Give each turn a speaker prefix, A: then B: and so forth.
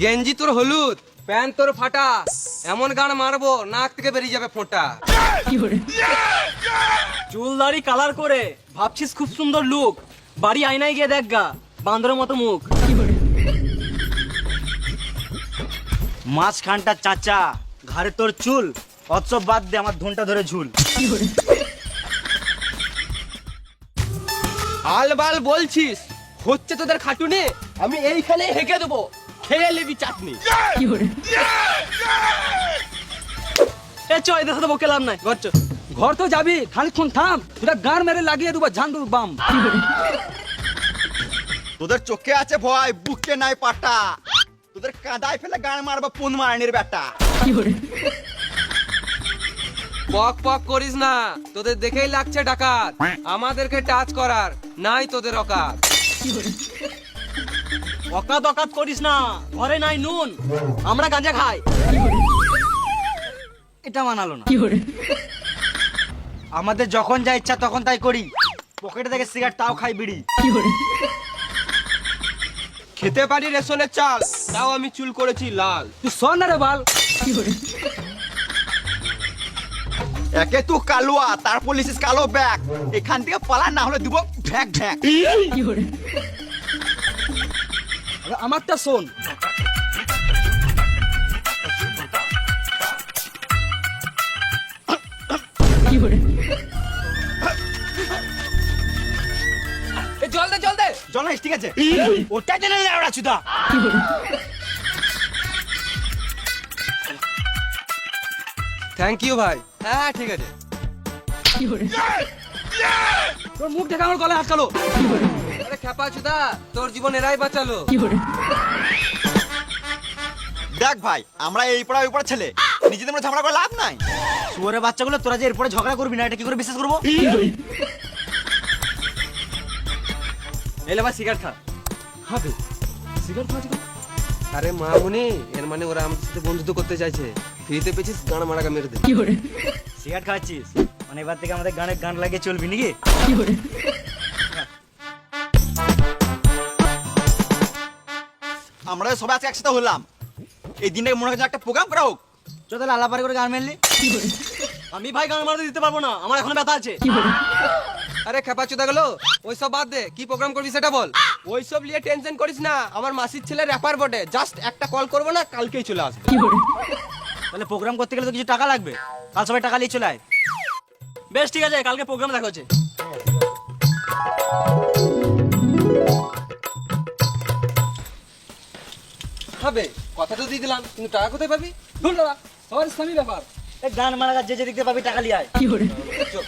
A: গেঞ্জি তোর হলুদ, প্যান্ট তোর ফাটা, এমন গান মারবো নাক থেকে বেরিয়ে যাবে ফোঁটা।
B: চুল দাড়ি কালার করে ভাবছিস খুব সুন্দর লুক, বাড়ি আয়নায় গিয়ে দেখ গা বান্দরের মতো মুখ।
C: মাঝখানটা চাচা, ঘাড়ে তোর চুল, অৎসব বাদ দে আমার ধনটা ধরে ঝুল।
A: আলবাল বলছিস, হচ্ছে তোদের খাটুনি, আমি এইখানে হেঁকে দেবো, খেয়ে নিবি চাটনি।
B: এ চ এদের সাথে বকে লাভ নাই, ঘর চ।
D: ঘর তো যাবি, খানিকক্ষণ থাম, তোরা গান মেরে লাগিয়ে দেবো ঝান্ডুর বাম।
C: তোদের চোখে আছে ভয়, বুকে নাই পাটা, তোদের কাদায় ফেলে গান মারবা পুন মারানির বেটা।
A: পক পক করিস না, তোদের দেখেই লাগছে ডাকাত, আমাদেরকে টাচ করার নাই তোদের অকাত।
B: অকাত অকাত করিস না, ঘরে নাই নুন, আমরা গাঁজা খাই।
C: এটা মানালো না। আমাদের যখন যা ইচ্ছা তখন তাই করি, পকেটে থেকে সিগারেট তাও খাই বিড়ি।
A: খেতে পারি রেশনের চাল, তাও আমি চুল করেছি লাল।
D: তুই শোন না রে বাল।
C: একে তুই কালুয়া, তারপর লিসিস কালো ব্যাগ, এখান থেকে পালা না হলে দিব ভ্যাক ভ্যাক।
D: আমারটা শোন।
A: জল দে জল দে।
C: চল না, ঠিক আছে, ওটা জেনে ওরা চুদা।
A: থ্যাংক ইউ ভাই। হ্যাঁ ঠিক আছে।
D: তোর মুখ দেখে আমার গলায় আটকালো।
A: আরে খেপা চুদা, তোর জীবন এরাই বাঁচালো।
C: দেখ ভাই, আমরা এই পড়া ওই পড়া ছেলে, নিজেদের মধ্যে ঝগড়া করে লাভ নাই। শুয়োরের বাচ্চাগুলো, তোরা যে এরপরে ঝগড়া করবি না, এটা কি করে বিশ্বাস করবো?
B: এলে ভাই সিগারেট খা।
D: হবে সিগারেট খাওয়া ঠিক।
A: আরে মামুনি, এর মানে ওরা আমাদের সাথে বন্ধুত্ব করতে চাইছে, ফ্রিতে পেয়েছিস গান মারাকা মেরে দে।
C: সিগারেট খাচ্ছিস মানে এবার থেকে আমাদের গানে গান লাগিয়ে চলবি নাকি? আমরা সবাই আজকে একসাথে হলাম, এই দিনটাকে মনে হচ্ছে একটা প্রোগ্রাম করা হোক। চল তাহলে আলাপারি করে গান মেনলি।
B: আমি ভাই গান মারতে দিতে পারবো না, আমার এখন ব্যথা আছে।
A: আরে খেপা চুদা গেলো, ওইসব বাদ দে, কি প্রোগ্রাম করবি সেটা বল। ওইসব নিয়ে টেনশন করিস না, আমার মাসির ছেলে র্যাপার বটে, জাস্ট একটা কল করবো না, কালকেই চলে আসবে।
C: তাহলে প্রোগ্রাম করতে গেলে তো কিছু টাকা লাগবে, কাল সবাই টাকা নিয়ে চলে আয়।
B: বেশ ঠিক আছে, কালকে প্রোগ্রাম দেখা হচ্ছে।
A: হবে, কথা তো দিয়ে দিলাম, কিন্তু টাকা কোথায় পাবি?
D: ধুর দাদা, সবার ইসলামী ব্যাপার।
C: গান মারা যে যে দিকতে পাবি টাকা নিয়ে আয়।
A: চল।